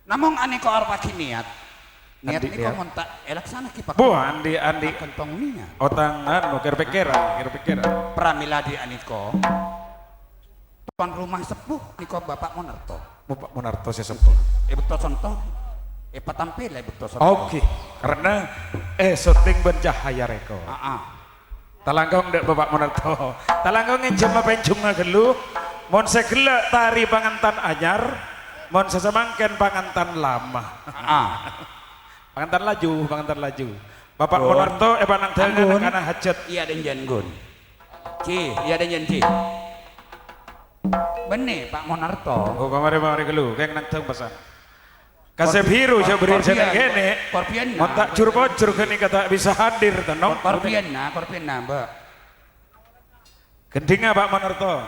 Namung ane ko arep pagi niat niko montak elaksana ki pak. Bu andi kentong niat. otang anu kira-pikiran. Pramila di aniko. Tuan rumah sepuh niko Bapak Monarto. Bapak Monarto sesepuh. Betul contoh. Patampil betul contoh. Oke, karena syuting bencahaya reko. Talanggong dek Bapak Monarto. Talanggong ngejem apa cuma gelu. Mon segela tari pangantan anyar. Mon sesemangken pangantan lama. Pangantan laju. Bapak Monarto panang dengan karena hajat. Iya dan jangun. Iya dan janji. Benih Pak Monarto. Oh mari gelu, kayak nantang pesan. Kasep hiru saya beri saya gini. Korpian. Montak cur gini kata bisa hadir tenong. Korpian Mbak. Gendinga Pak Monarto.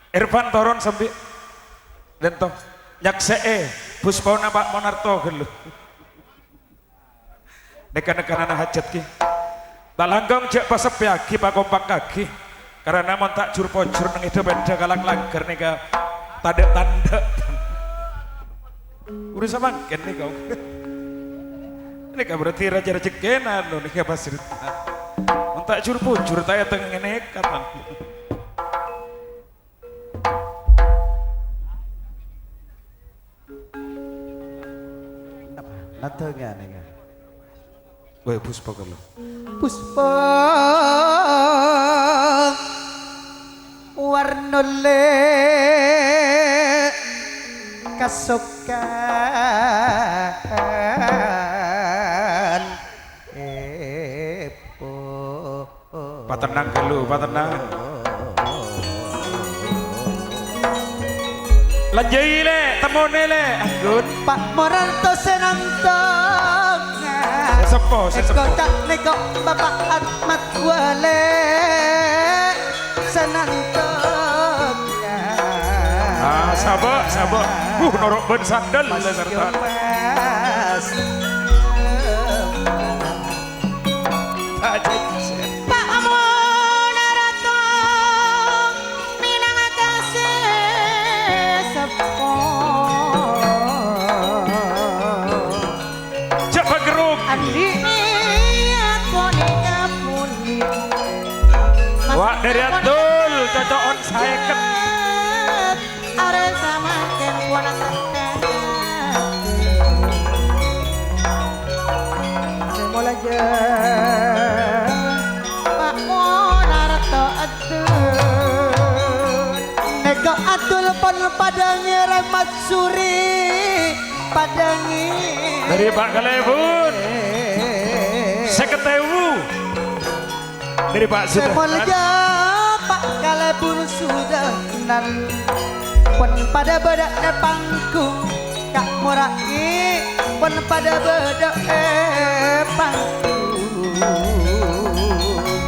Irfan toron sampai dentoh nyaksee buspona Pak Monarto gelu. Nekan-nekan anak hajat ki. Tak langgong cek pasep yaki Pak kompak kaki. Karena montak cur nang itu benda kalang langgar nika tanda. Udah sama kan nih kau. Nika berarti raja kenan loh nika pasir. Montak cur taya tengah nekatan. Natengah nih. Woi puspa kalau. Puspa warnole kasukan patenang gelu patenang lanjai le temone le anggun Pak Monarto senantong sesepo tak neko Bapak Ahmad Wale senantong sabar norok ben sandal serta Pak Monarto minangkase sepo coba geruk Andi aku nikapuni wak dari atul cocokon saya ket are sama ken kuana semula je Pak Monarto atul neko atul pon padangi remat suri padangi dari Pak Kalebun seketewu dari Pak semula je Pak Kalebun sudah nan pon pada bedak pangku Kak Morai pon pada bedak pangku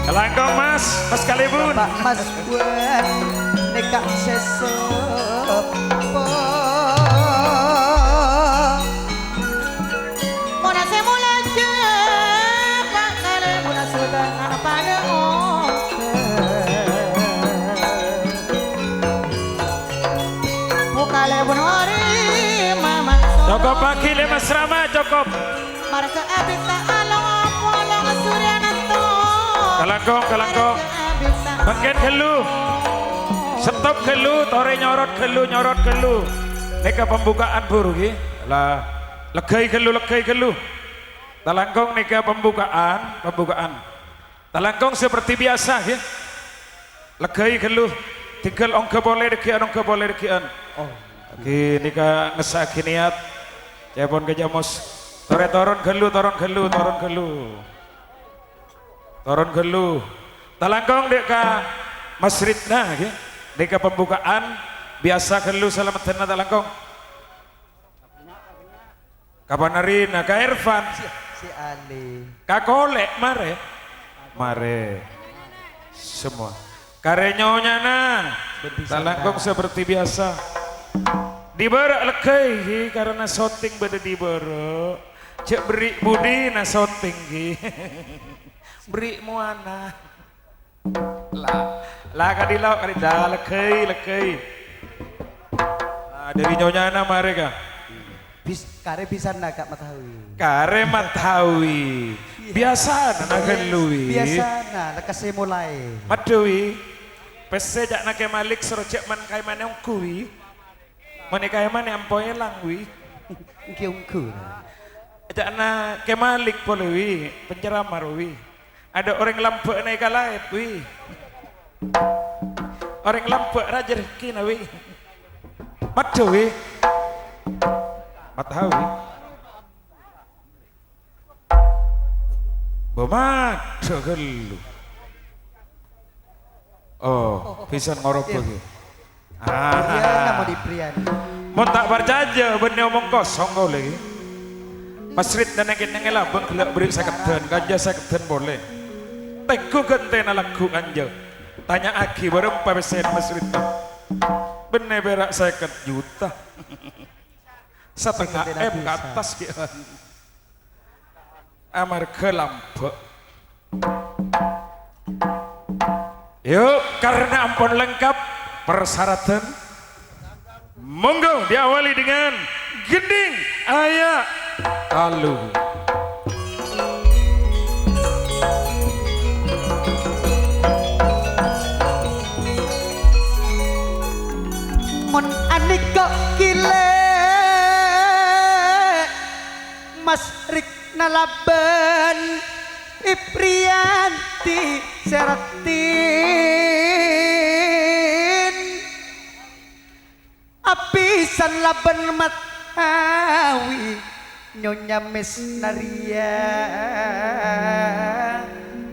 Kelangkong Mas Kalebun Pak Mas buat nekak sesep Mona semula je Pak kale mona sudah pada Bukale bunori mama cukup pagi le Mas Rama cukup Marka abita along apolong suryana to kelangkong makin gelu stop gelu tore nyorot gelu neka pembukaan buru ki lah legai gelu talangkong neka pembukaan talangkong seperti biasa ya legai gelu tinggal ongke boleh dekian oh ki nika ngesaki niat cepon ke jamos tore toron gelu talangkong deka Mas Ridna ya deka pembukaan biasa gelu selamat tenang talangkong kapan hari ka Irfan si Ali ka Kolek mare semua karenyonya nah talangkong seperti biasa dibarak lekai karena shooting beda dibarak cek beri budi na shooting beri muana lah kadilau kadidah lekai dari nyonya na mereka Kare bisa naga matawi. Kare matawi. Biasa na gelui. Biasa na lekase mulai. Madewi. Pese jak na kemalik serojek man kai mane kuwi. Mane kai mane ampoe langwi. Ungku. Jak na kemalik polewi, penceramah wi. Ada orang lambek naik kalaip wi. Orang lambek raja rezeki na wi. Madewi. Matawi. Bemado gelu. Oh, bisa ngorok lagi. Priana mau di Priani. Mau tak berjaja, bener omong kosong kau lagi. Pasrit dan yang labang gelak beri saketan, ganja saketan boleh. Teguh gentena lagu ganja. Tanya aki berapa pesen Pasrit. Bener berak 50 juta. Setengah M ke atas kian. Amar ke lampek. Yuk, karena ampun lengkap persyaratan. Monggo diawali dengan gending ayak talu. Mon anik kok kile Mas Rik nalaban Iprianti seratin apisan laban matawi Nyonya Mesnaria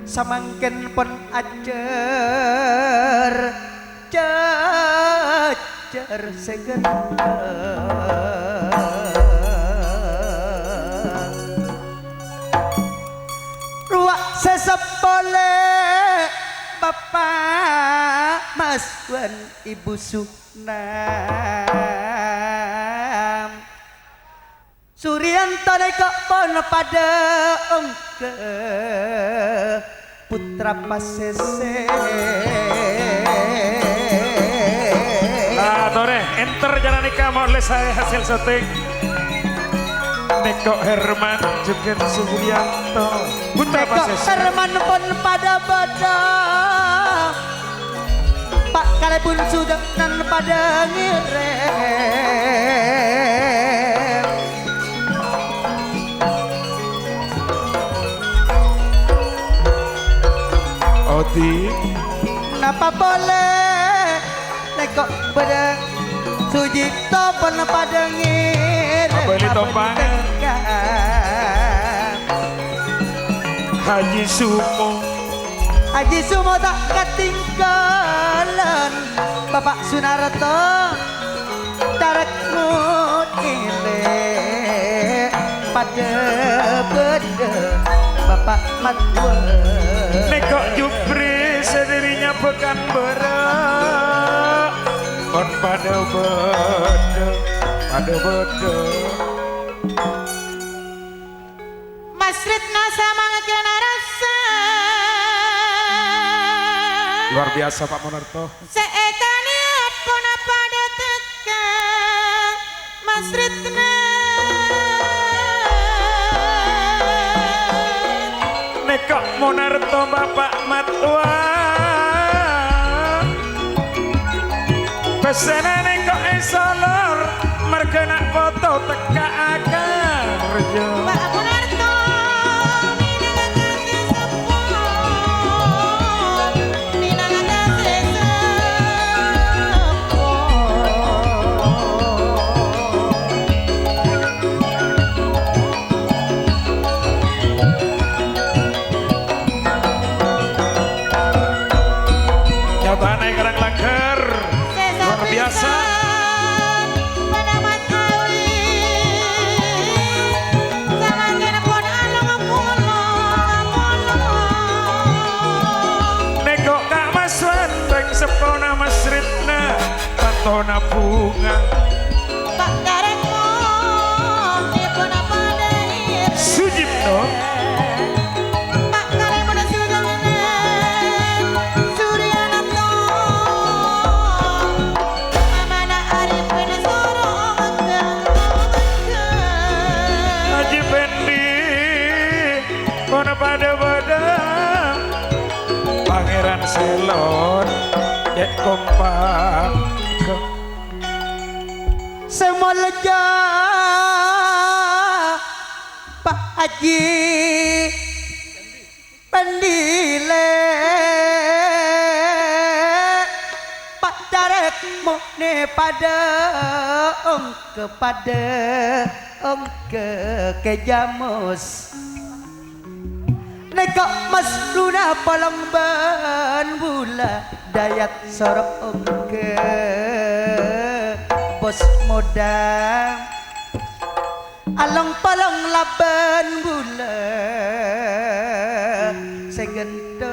samangken pon ajer cecer segenap sesepole Bapak Mas Wan Ibu Sugnam Suryanto kok pon pada ongke putra pasese Tore enter jalan nikah mau oleh saya hasil syuting Neko Herman juga Suryanto putra pasese Herman pun pada bodoh Pak Kalebun sudah nan pada ngirem Odi Kenapa boleh Nekok pada Sujito pun pada ngirem Beli tompangan Haji Sumo Haji Sumo tak ketinggalan Bapak Sunarto tarakmu ile pada beda Bapak Matwa Nekok Jupri sedirinya pekan berak Kon pada beda Mas Ritna sama ngekena rasa luar biasa Pak Monarto seekani pun pada teka Mas Ritna Nekok Monarto Bapak Matwa pesanan nekok esolor merkena foto teka akar Pak Munarto nyatane kerang langgar luar biasa Nekok Kak Mas Wan beng sepona Mas Ritna tantona bunga Pak Karetmo dia pun apa dari Sujipto Pak Karetmo dan Suryanto Mamana Arifin Sorong son dek kompak semua leja Pak Haji pendile Pak Darek mukne pada kepada ke jamus nekok mas luna palang ban bula dayat sorok ke bos modal along palang laban bula segendok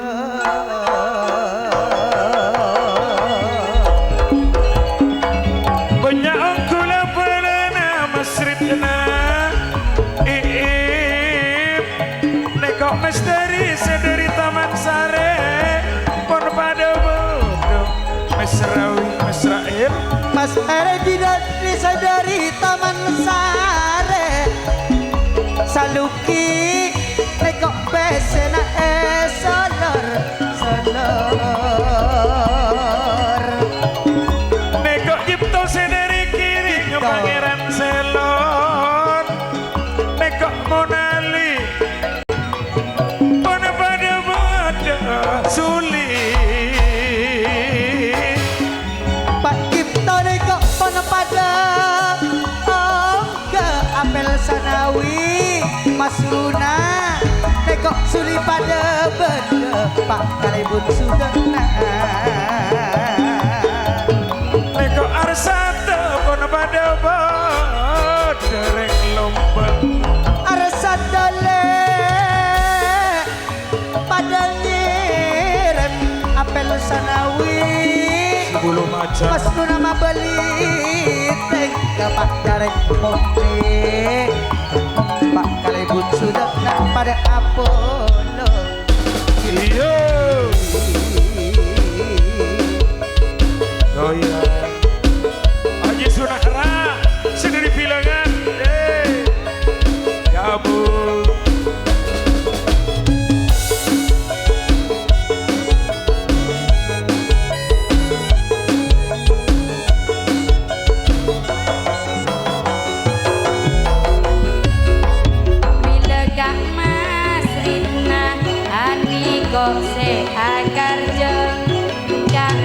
banyak angkula pelana masritna nekok misteri sederi taman sare pon pada bodoh mesrawi mesrail Mas Are tidak disadari taman sare saluki nekok pesena solor nekok jipto sederi kiri pangeran selon nekok monali pon pada bodoh sulit Pak Cipto nekok pon pada ke apel sanawi Mas Luna nekok suli pada benda Pak Kalibun sudah nekok arsata pon pada bodoh rek lomba arsa dole pada ngirim apel sanawi sebelum aja Mas Luna ma beli tengah Pak Darek Pokre Pak Kalibun sudah pada Apollo iyo oh iya Haji Sunahra sendiri bilangan ya bu kok se akar jeng Kak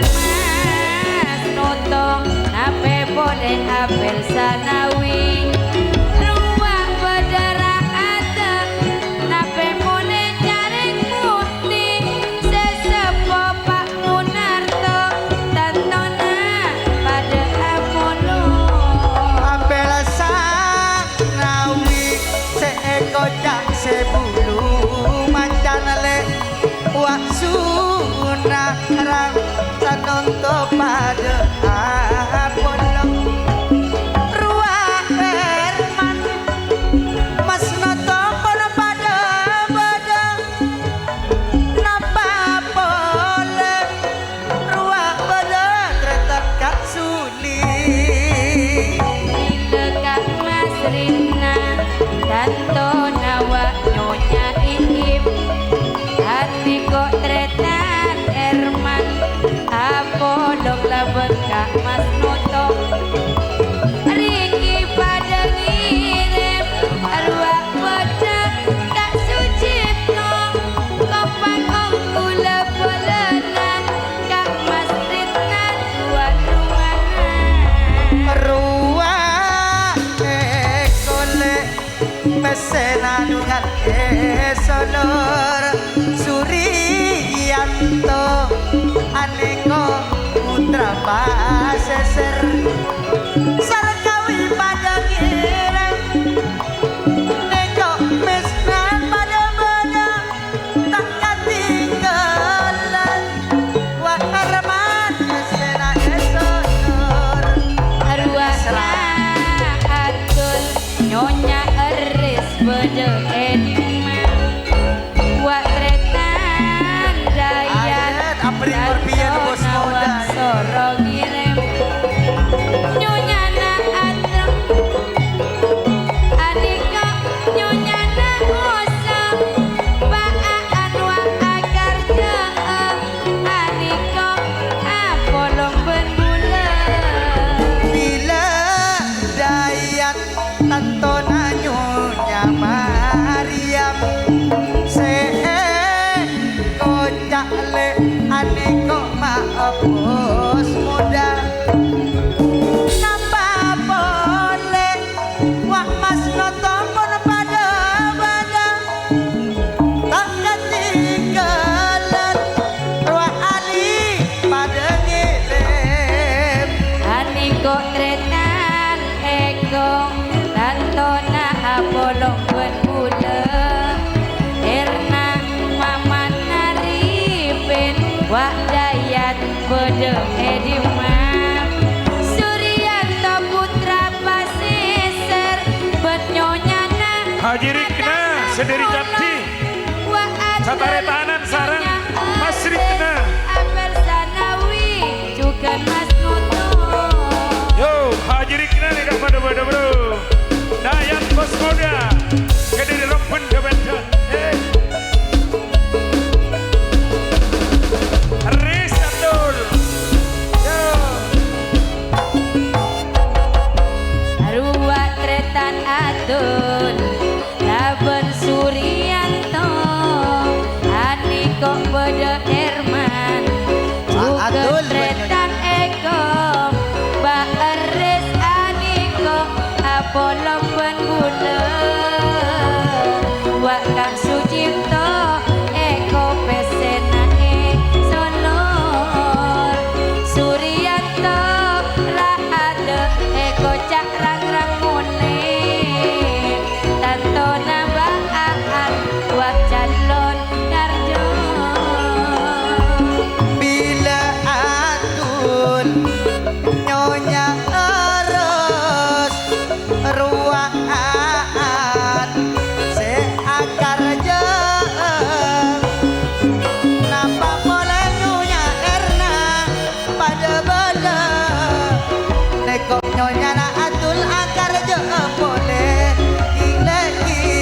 Mas notong ape boleh apel sanawi ruang berdarah ada nape boleh jaring putih sesepo Pak Munarto tantona pada Apollo apel sanawi seekocak sebulu mancan le wak sunah rang sanonto pada Apollo ruang Herman mas noto pada pada napa boleh ruang pada tretan kak suli bila Kak Mas Rina tantona wak nyonya iip hati kok tretan Herman Apollo laban Kak Mas Noto Riki pada ngirim arwah pada Kak Sucipto kompak ongkula belenan Kak Mas Rina tuan ruangan ruang ekole pesenanungan solor Suryanto aneko putra paseser sarkawi pada ngirim neko mesran pada benang tak ketinggalan wak Arman pesena solor arwah Atul nyonya eris bede edima wak tanto nanyonya Mariam se kocak le ane kok maapos modal nambah boleh wak mas notompon pada badan tak ketinggalan ruang ali pada ngirim Ani kok tretan ekong tantona bolong berbula Erna mama naripin wak dayat bede edimam Suryanto putra pasisir betnyonyana Haji Rikna sendiri jati satare tahanan sarang Mas Rikna Apel Sanawi juga Mas Nuto yo Haji Rikna nih pada bro Dayat bos muda kediri rompen kebentan Risatul yo Arwah tretan atur Laben Suryanto Ani kok beda Herman Juga Atul, tretan Ekom Mbak Eris Ani kok Apollo pengguna Wak Kang Sucipto Eko Pesena Solor Suryanto Rahade Eko Cak Rang Mulai Tanto Nabaan Wak Calon Darjo bila atul nyonya eros ruaan seakar jeng napa boleh nyonya Erna pada bela nekok nyonya na atul akar jeng boleh ileki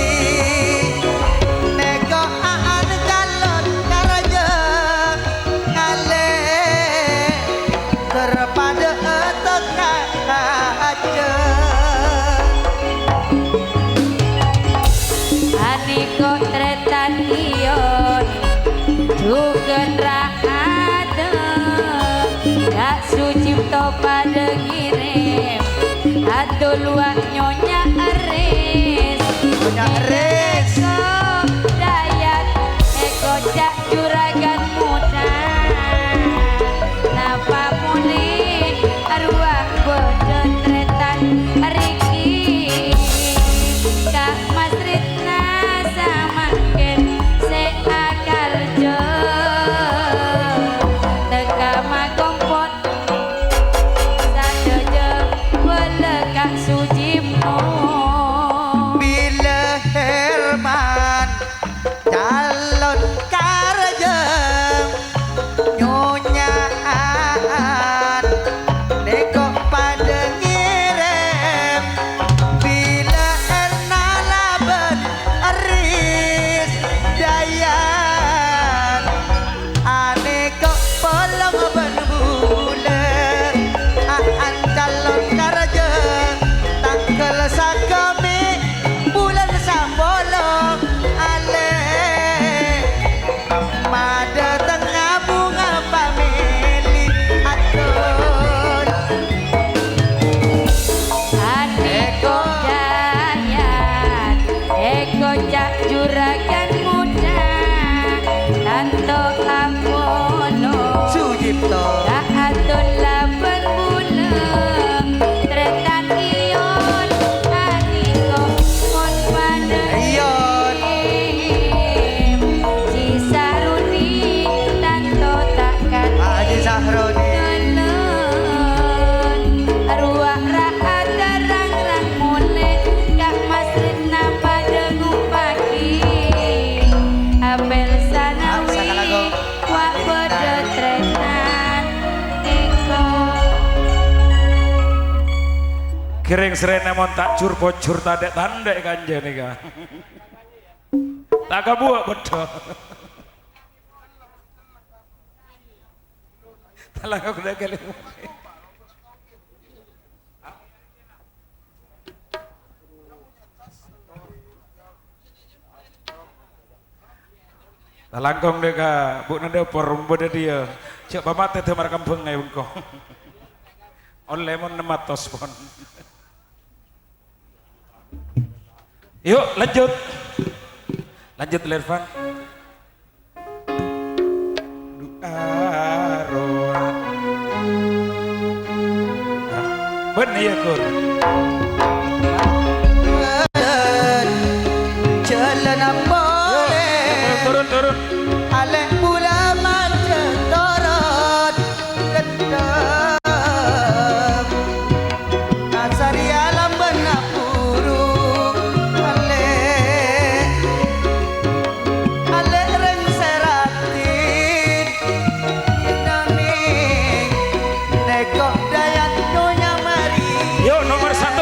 nekok aan calon karajeng ngale daripada tengah aja Ani kok tretan iyon Duken rahade Kak Sucipto pada ngirim Atul wak nyonya Eris Nyonya Eris. Eko Dayat Eko Cak Juragan Muda Napa muli arwah bodo tretan Riki Kak Mas Ritna sama Ken seakar jo Teka makompot Sadojo wala Kak Sujipno bila Herman calon karajeng nyonya aan nekok pada ngirim bila Erna laben eris dayan ane kok polong ben bulan aan calon karajeng tanggal sakami bulan sambolong ale mada tengah bunga pamili atul Eko Dayat Eko Cak Juragan Muda Tanto Apollo Sujipto Kak Atul laban bulan Tretan iyon Ani kok mon pada Iyon. Si Saruni Tanto takkan Haji Sahroni Telun Arwah rahat rang-rang mulai Kak Mas Ritna pada ngupaki Apel Sanawi Sakalago. Wak bodo tretan Eko Kiring serena mon tak jur bocur tadek tandek kanje nih kak tak kabuak bodoh talang aku udah kali Talangkong deka bu nanda porum beda dia. Cek pamat teh markam bengai bengkong. On lemon nematos pon. Yuk lanjut. Lanjut Lervan. Aroan. Bener ya kur. Jalan apa Turun. Alek pula macet torot Kedap Nasari alam benak buruk Alek reng seratin Inaning Nekok dayat nyonya mari Yuk nomor 1.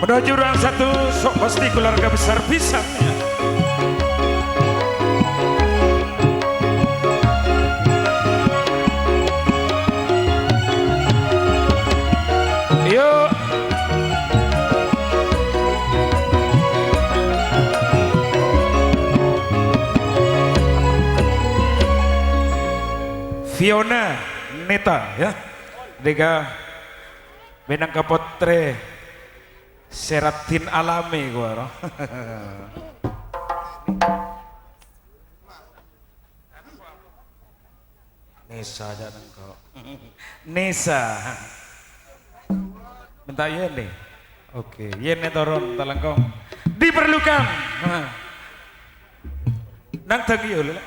Menuju ruang 1, sok pasti keluarga besar pisangnya. Yuk. Fiona Neta ya. Dega benang kapotre Seratin alami gua roh. Nesa aja nengko. Nesa. Minta yen nih. Oke, yen turun talangkong. Diperlukan. Nang tangi yo lho.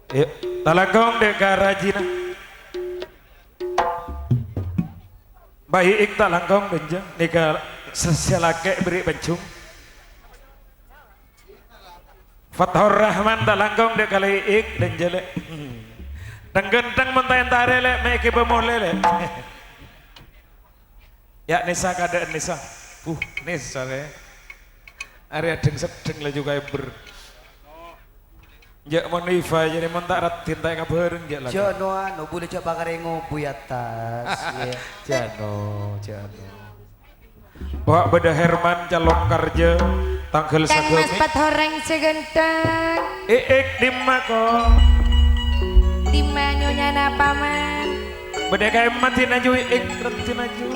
Yuk, talangkong dek rajina. Baik talangkong benjang deka seselake beri bencung. Fathur Rahman talangkong dek kali ik dan jelek. Dan genteng mentayan tarele meke pemolele. Ya Nisa kada Nisa. Nisa le. Area deng sedeng lah juga ber. Ya mau nifa jadi mau tak ratin tak kabarin ya lagi. Jono anu boleh coba karengo bu atas. Jono. Wah beda Herman calon kerja tanggal Kang Mas sagemi. Pathoreng segenteng Di mako. di manyonya napaman. Beda kayak mati naju reti naju.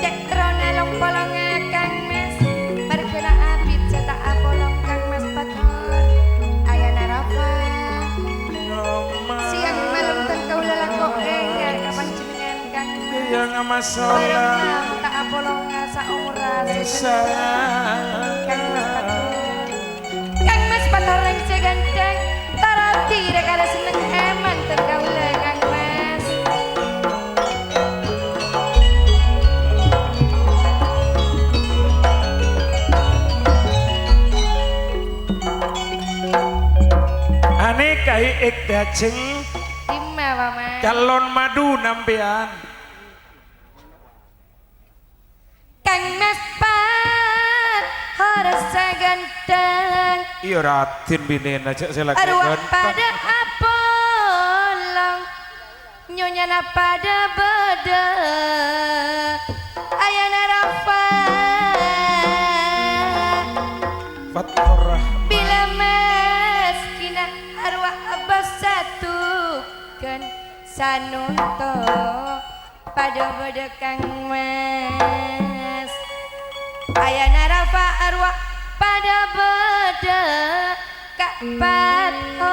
Cek rona longpolonga Kang Mas. Berkena abit cetak apolong Kang Mas Pathor. Ayana Rafa. Siang malam tan kau lelakok enggak kapan jenengan Kang Mas. Yang masalah. Bareng tak apolong ngasa ora Nisa. Kang Mas Pathor. Kang Mas Pathoreng seganteng. Tarati rek ada seneng eman tan kau le Kang Mas. Ane kai ik daceng Ima Paman. calon madu nampian. Kang Mas Pathor seganteng. Iya ratin binen aja saya lagi Arwah ganteng. pada apolong Nyonya pada beda Ayana Rafa Fathur Rahman. Bila meskina arwah abah satukan Sanunto pada beda Kang Mas Ayana Rafa arwah pada beda Kak Pathor.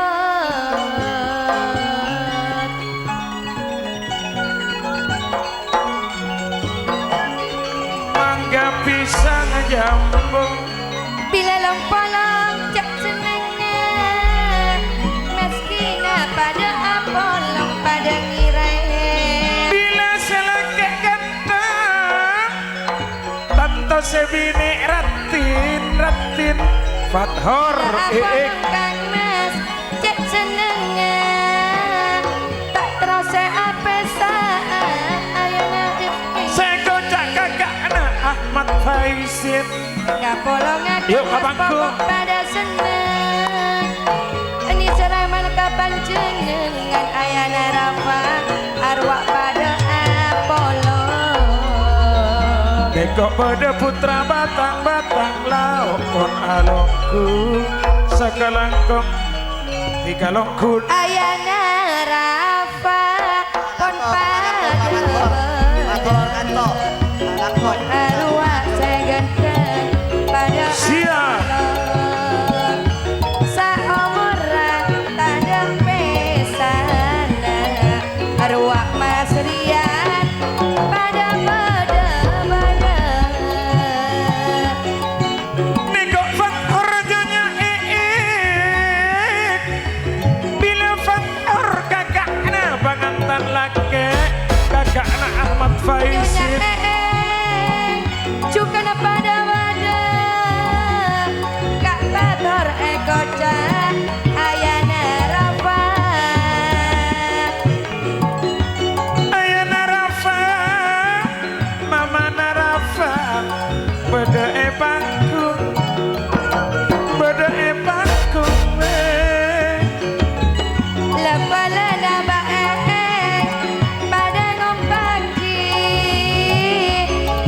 Mangga pisang jambung. Bila lempolong cak senengnya Meskina pada apolong pada ngirai. Bila selekek ganteng Tanto sebini ratin Fathor Apolong Kang Mas Ahmad Faisin. Ngapolong aku Yuk, abangku. pada seneng. Ini seraman kapan jenengan ayana Rafa arwah pada Apollo. Dekok pada putra batang-batang lauk pon alongku sekelangkong tiga longkun. Ayana Rafa kon pada kon arwah seganteng pada Siap. Saomora tanda pesana arwah Mas Rian pada beda-beda. Nekok faktor janya iik bila faktor kakakna bangantan laki kakakna Ahmad Faisin. Juga pada wadah Kak Bator Ekoca Ayana Rafa Ayana Rafa Mama Narafa pada epangku Lepala naba pada ngompaki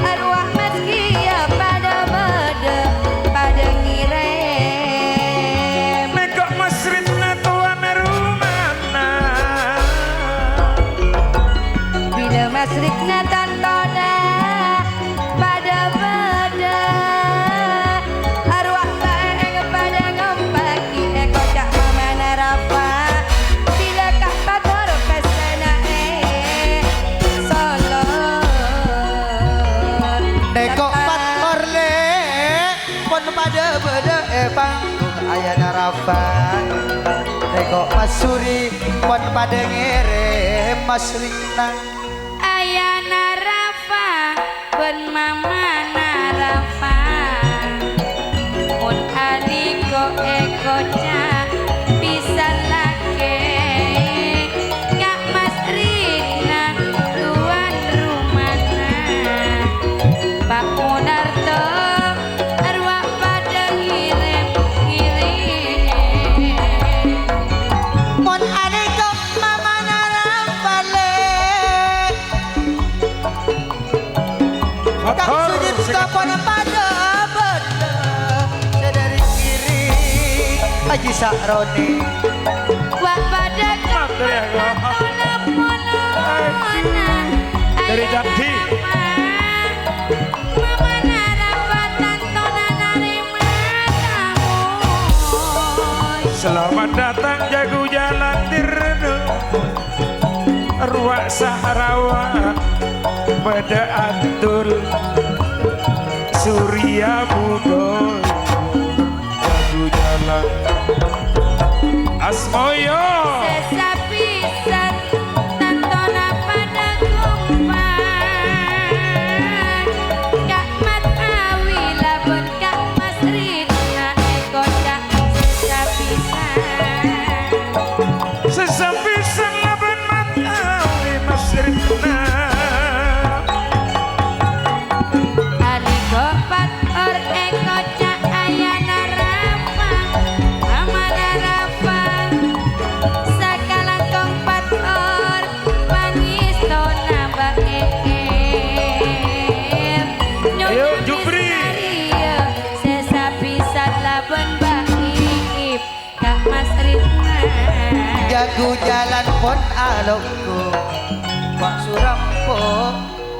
arwah Mas Kia pada beda pada ngirim Nekok masritna tuan rumana bila Mas Rikna tantona pada beda arwah baeng pada ngompaki kocak Mama Narafa bila Kak Bator pesena solo Dekok pator le pon pada beda panggung ayana Rafa. Dekok Masuri pon pada ngirim Mas Rina. Ayana Rafa ben Mama Narafa mun aliko ekoca pisan lake Kak Mas Rina tuan rumana Pak Munarto arwah pada ngirim Mon adeko mama Narafa le. Kak Faktor sujud kapon pada beda sedari kiri Haji Sakroni. Wak pada Matur ya, Allah. Dari Jati. Mama Narafa tantona narima kamu. Selamat datang jago jalan direnu Ruak Sahrawa pada atur Surya Budol jago jalan Asmoyo Sesapisan tantona pada kumpan Kak Mat Awi labun Kak Mas Rina kocak sesapisan sesapisan laban matawi Mas Rina Aliko pator kocak ayana Rafa Mama Narafa sakalangkong pator pangistona baem Ayo, Jupri. sesapisan laban baim Kak Mas Rina Jago jalan pon alongku Pak Surampo.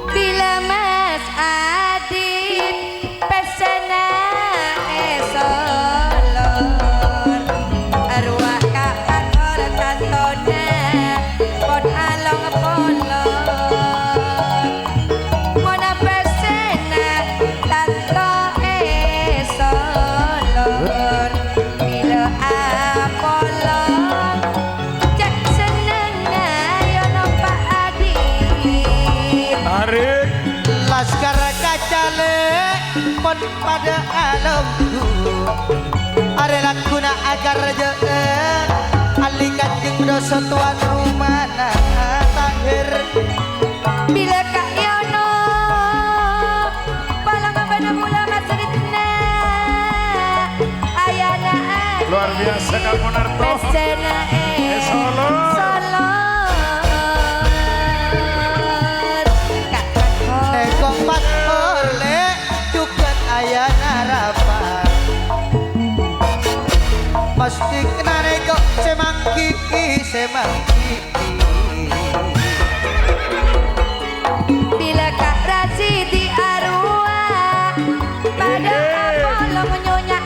bila Mas Adit pesena esolor arwah Kak Pator tantona pon along polong mona pesena tanto esolor bila apolong cek seneng ayo Pak Adit tarik Laskar kacale pon pada alongku arela kuna agar je ali kanjeng dosa tuan rumana tahir bila Kak Yono palang biasa Kang Monarto. Pesena Solo. Solo. Kak Pathor. Neko Pathor le cuket ayana Rafa. Pasti kena neko semangki. Bila Kak Rasidi arwah pada Apollo menyonya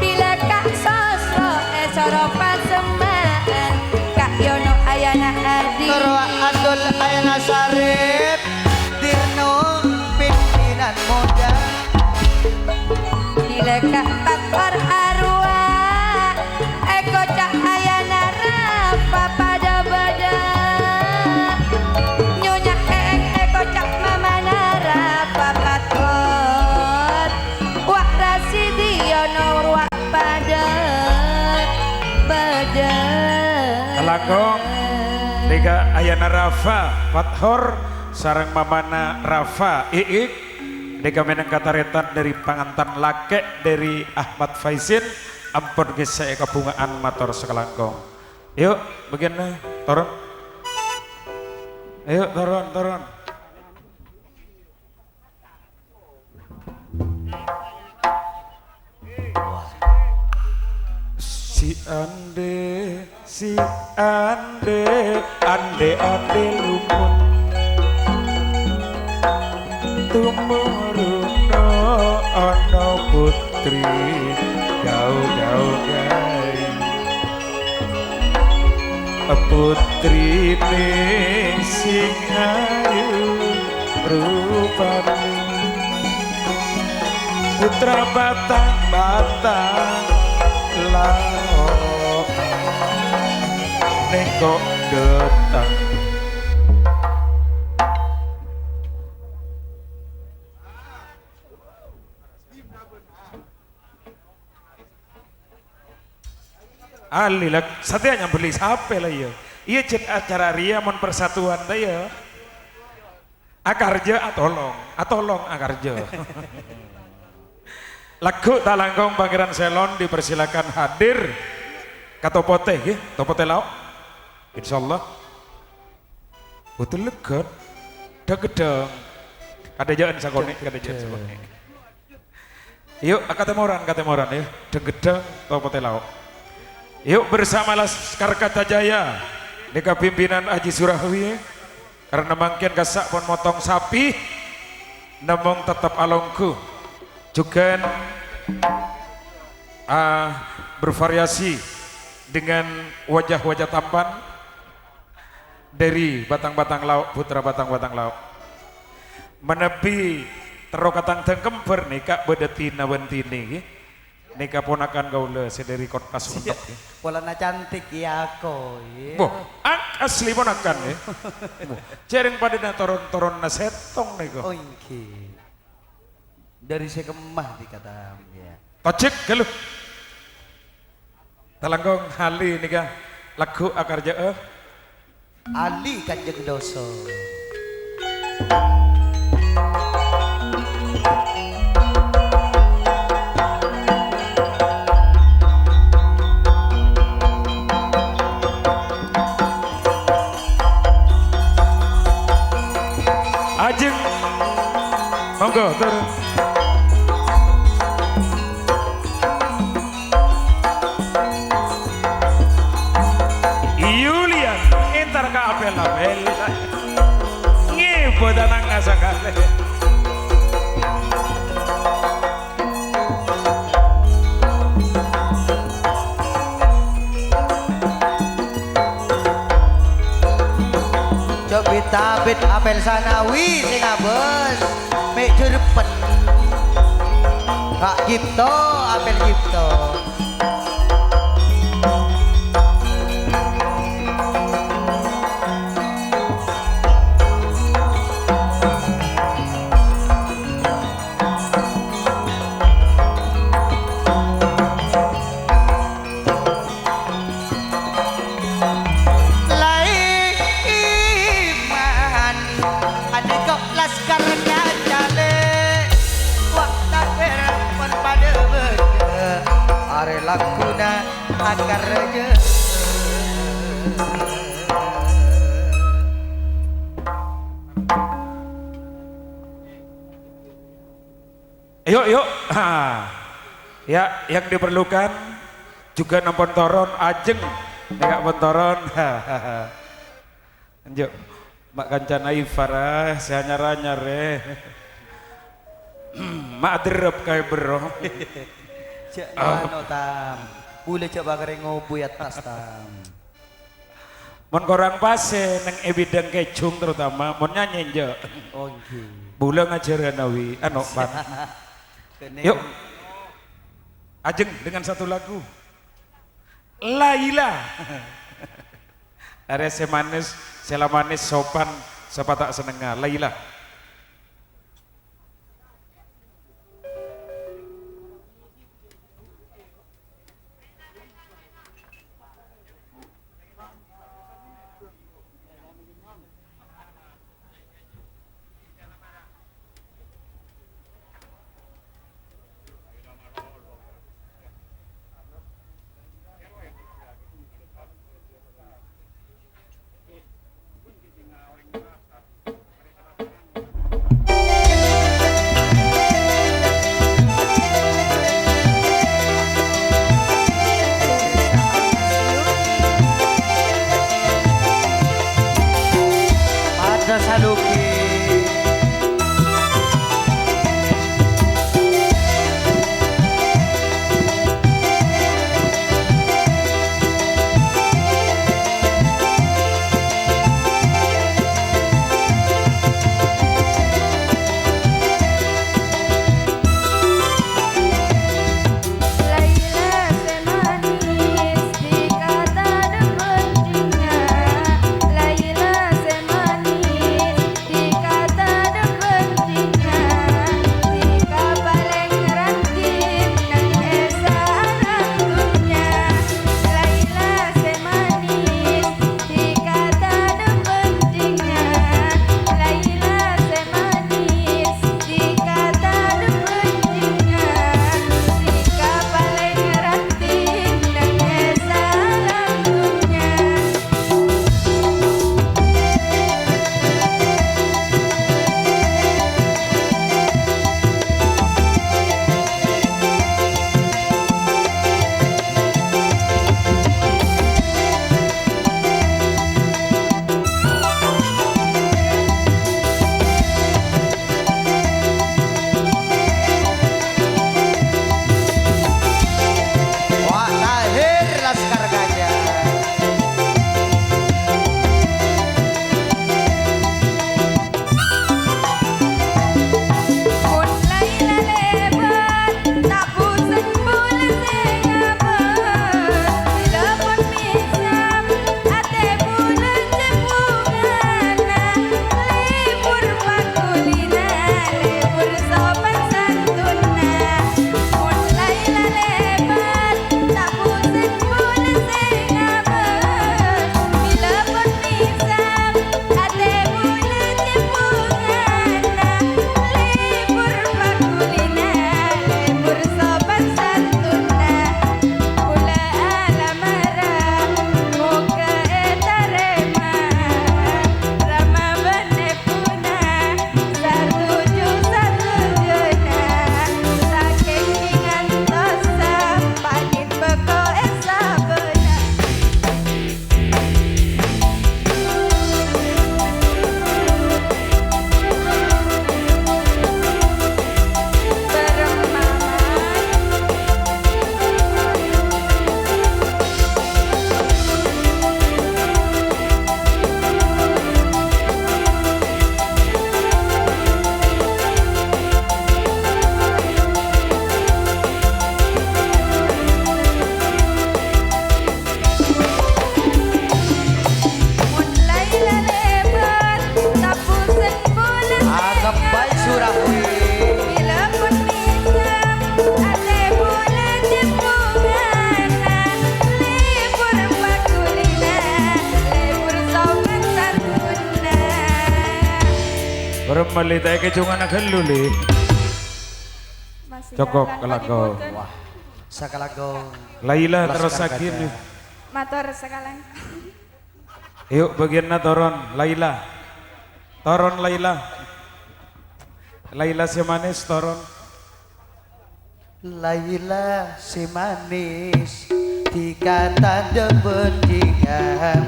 bila Kak Sosro soropan semaan Kak Yono ayana adi Terwa Adul ayana Sarip Dirno pimpinan muda. bila Kak Pathor arwah Eko Cak ayana Rafa pada badan Nyonya Eko Cak Mama Rafa Pathor Wak Rasidi Yono Wak pada badan Langkong Dika ayana Rafa Pathor sarang mamana Rafa Iik Dika menang kataretan dari pangantan lake dari Ahmad Faizin ampun gesek kebungaan motor sekelangkong. Yuk begini turun. Ayo turun. Si ande lumun tumuruna ana putri gau gai putrine sing ayu rupane putra batang laok nengkok getang Alilah satianya beli sampai lah ya. Iya jen acara ria mon persatuan dah ya. Akarja atolong akarja. Lagu talangkong Pangeran Selon dipersilakan hadir ke Topote ya, Topote lauk. Insyaallah. Betul legat. Degedeng. Ada jangan sakone, ada jangan sakone. Yuk, katemoran ya. Degedeng Topote lauk. Yuk bersama Laskar Kartajaya deka pimpinan Haji Surahwi karena mangkin kasak pun motong sapi namong tetap alongku juga bervariasi dengan wajah-wajah tampan dari batang-batang lauk putra batang-batang lauk menepi terokatang tengkemper nih kak bedetina bentini nika ponakan gaula sederi kota suntok ya. Polana cantik ya aku. Boh, asli ponakan ya. Cereng pada na toron na setong nika. Oh iki. Dari sekemah dikata ya. Tocek galuh. Talanggong hali nika lagu akarja Ali Kanjeng Doso. Ajeng monggo turun Yulian entar ka apel-apel ngibo danang ngasakale Tabit apel sanawi sing abes mek jerepen Kak Gipto apel Gipto Laskar Kartajaya wak takbir pun pada berke lakuna akar je. Yuk. Ya, yang diperlukan juga nampon toron ajeng, nek pontoron. Anjuk, Mak Kancana Ifara, saya nyaranyar Mak derep kayak bro. Cek mano tam. Boleh coba kering ngobu atas tam. Mon korang pase neng ebidang kecung terutama, mon nyanyi njo. Oh nggih. Bula ngajaran awi, pan. Yuk, ajeng dengan satu lagu. Laila. Are semanis, selamanis sopan, siapa tak senengah. Laila. Saluki Bermelita kecungan agak luli. Cukup kalau kau. Sakalagong. Laila Laskar terus lagi Gajah. nih. Matur sekalan. Yuk bagiannya toron Laila. Toron Laila. Laila si manis toron. Laila si manis dikata debendingan.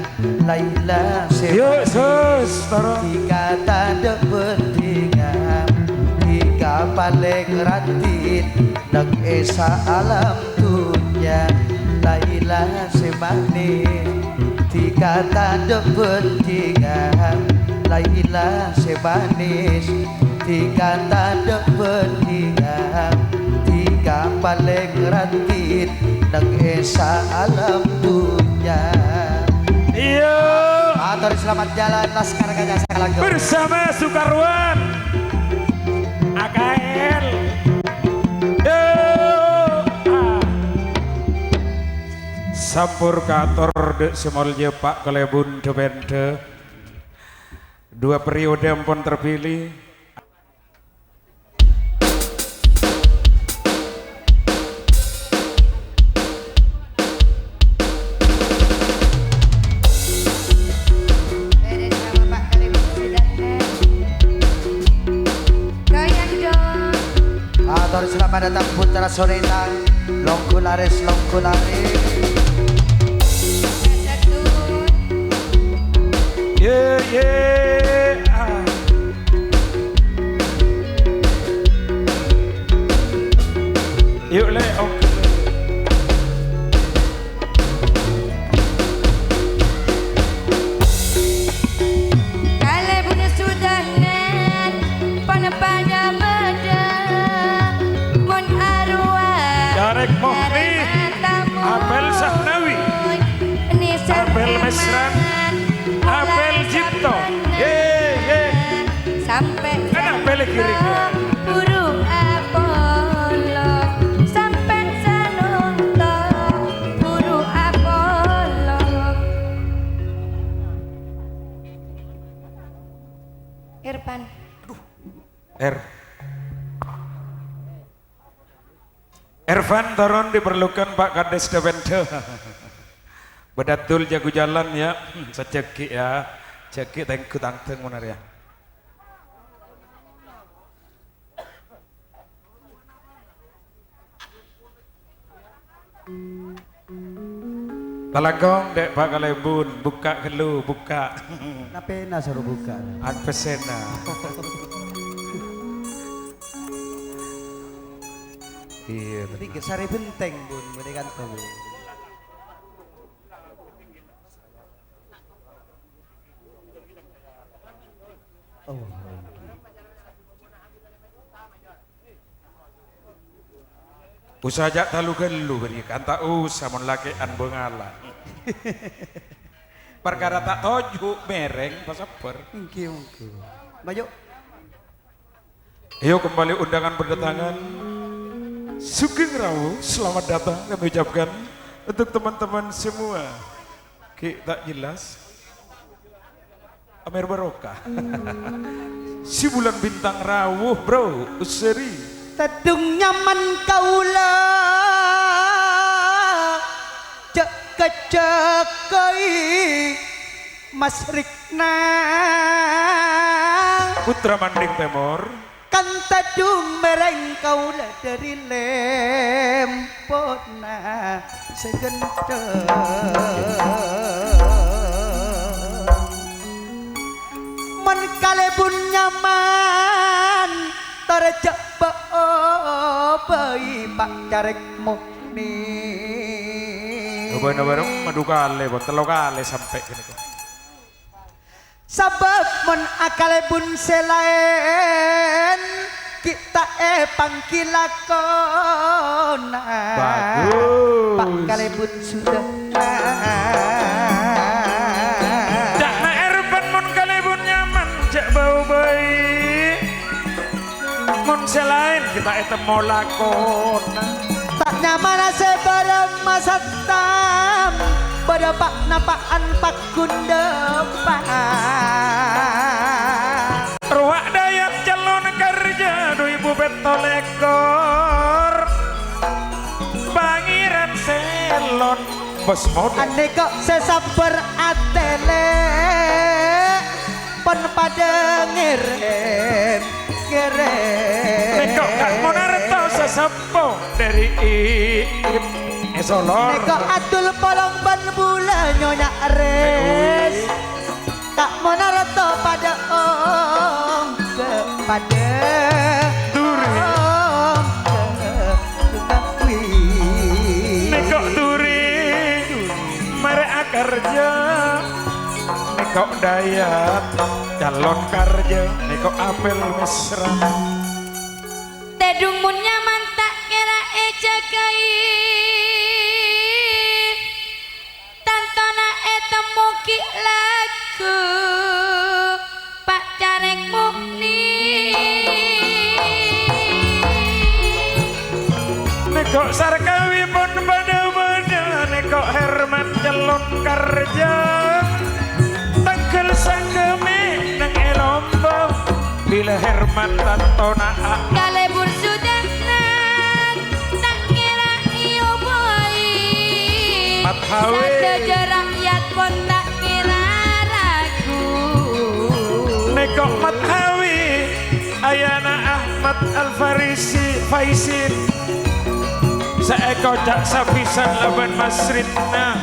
Laila si Yuk manis sus toron. dikata debendingan. Ika paling ratin nang esa alam dunya. Laila si manis dikata debendingan. Laila si manis dikata debendingan. Ika paling ratin nang esa alam dunya. Iya. Atur selamat jalan Laskar Gajah Sakalagong. Bersama Sukarwan AKL. Yo. Sampur kator dek semolje Pak Kelebun de Bende. Dua periode ampun terpilih. Beres sama Pak Kalibun sudah goyang dong. Atur selamat datang putra Sorenang. Longkularis longkularis. Satu. Ye ye. Yuk le oke. Kalebun sudah nen panapanya beda mon arwah Jarek Mohni, Abel Sahnawi, Abel Mesran, Abel Jipto. Ye ye. Sampai Enak beli kiri. burung Apollo sampai sanunto burung Apollo. Irfan. Ervan Toron diperlukan Pak Kades de Bende. Bedatul jago jalan ya, seceki ya, ceki tengku tangteng benar ya. Talagong dek Pak Kalebun, buka gelu, buka. Napena suruh buka. Agpesena. Iya, Tapi gesari benteng bun, berikan tahu. Oh, usaha talu gelu berikan tak usah mon laki an bengalan. Perkara tak toju mereng pasaper. mungkin. Maju. Ayo kembali undangan berdatangan. Sugeng Rawu, selamat datang kami ucapkan untuk teman-teman semua. Ki tak jelas. Amer Barokah. Si bulan bintang rawuh bro, useri. Tedung nyaman kaula cek kecekai Mas Rikna Putra Manding Temor. kan tedung mereng kaula dari lempona segenteng mon kalebun nyaman tarejak bayi Pak Jarek Mohni. Coba bareng madu kale, telo kale sampai gini kok. Sabab mon akalebun selain kita pangkilakona. Bagus. Pak kalebun sudah. Jakna Ervan mon kalebun nyaman, jak bau bayi. Mon selain kita etemo lakona. Tak nyaman sebarang masa tam pada pak napaan pak kundepan. Ruak dayat calon kerja do ibu beto lekor. Bang bos model ane kok sesabar atele pon pada ngirim Nekok Kak Monarto sesepo dari Solor Nekok atul polong ban bulan nyonya res Kak Monarto pada kepada Duri Nekok Duri mereka kerja Nekok Dayat calon karja Nekok Apel mesra Tedung munnya mantak kira ejakai Tantona etemuki lagu Pak Carek Mukni Nekok Sarkawi pun bada-bada Nekok Herman calon karja Tanggal sanggemi nang elombo Bila Herman tantona Kalebur sudah nan tak kira iyo boy Mathawi Sadeja rakyat pun tak kira ragu Nekok Mathawi Ayana Ahmad Al-Farisi Faisin Seeko cak sapisan laban Masridna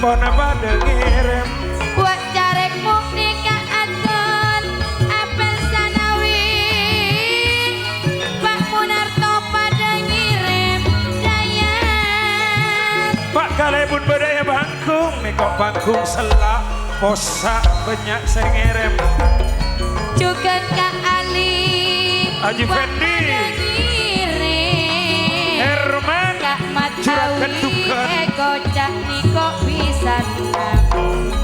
Pona pada ngirim Buat Carek Mukni Kak Atun Apel Sanawi Pak Munarto pada ngirim Dayat Pak Kalebun badaya bangkung Nekok bangkung selak Posak banyak saya ngirim Juga Kak Ali Haji Pak Fendi. pada ngirim Herman Kak Curahkan Matawi dukan. Eko cak niko bisa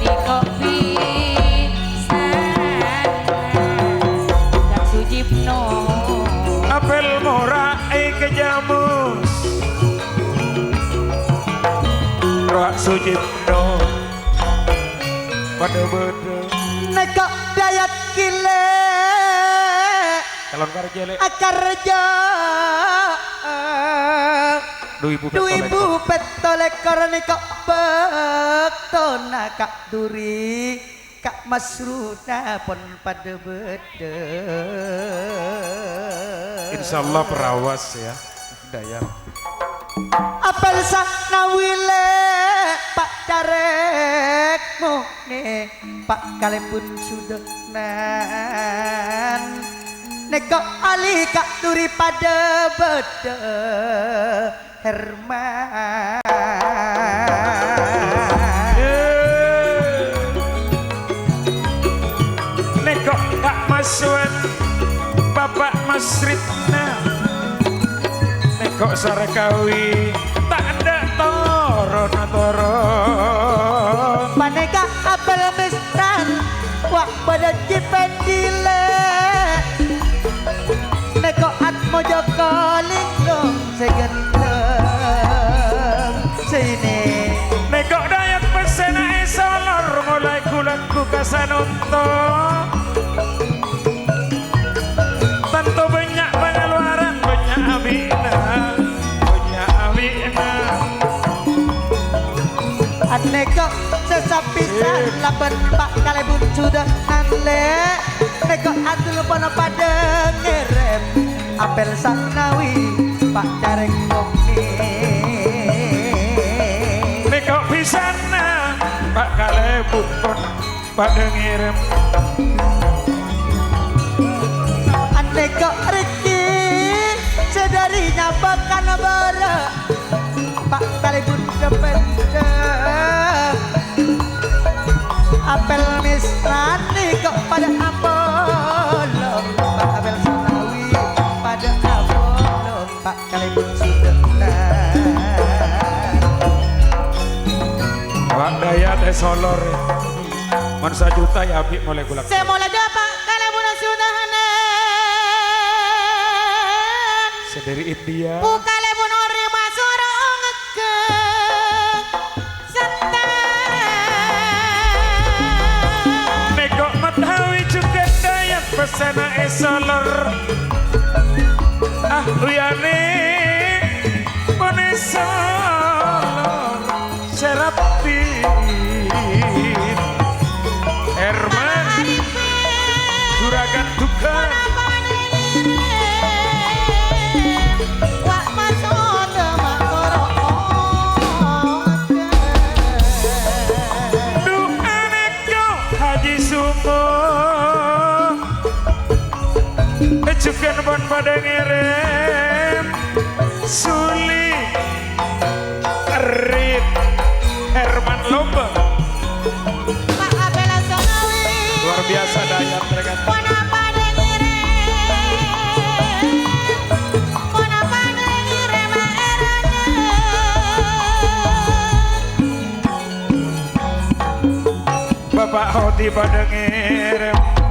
Niko bisa Kak Sujipno Apel Mora Kejamus Roak Sujipno Pada-pada Nekok dayat kile calon karja le akarja Dua ibu petolek karena kok bektona Kak Duri Kak Masruna pun pada beda Insyaallah perawas ya Dayat apel saknawile Pak Carek Mukni Pak Kalebun sudah nan Nekok Ali Kak Duri pada beda Herman Nekok Kak Maswan Bapak Masridna Nekok Sarakawi tak ada toron Maneka apel mesran wak pada cipendile Nekok atmo joko linglung segendeng sini Nekok Dayak pesena Solor mulai kulaku kasanunto Tentu banyak pengeluaran banyak abina Nekok sesapisan laban Pak Kalebun sudah nanle Nekok atul pono pada ngerem apel saknawi Pak Carek Mukni Nekok pisana Pak Kalebun pun pada ngirim Nekok Riki sedarinya bahkan bara Pak Kalebun kepeda apel misran kok pada Apollo Pak apel sanawi pada Apollo Pak Kalebun sudah Pak Dayat Solor Mansa juta ya abik mulai kulak Saya mulai dapat Kalebun sudah sederi India Kalebun ori masura ngeke Nekok Mathawi juga Dayat pesena Solor ah uyane pone Solor serap Suli Rit Herman Lombok Pak Abela Songawi luar biasa daya mereka. Wana pada ngire Wana pada ngire maerane Bapak Hoti pada ngirim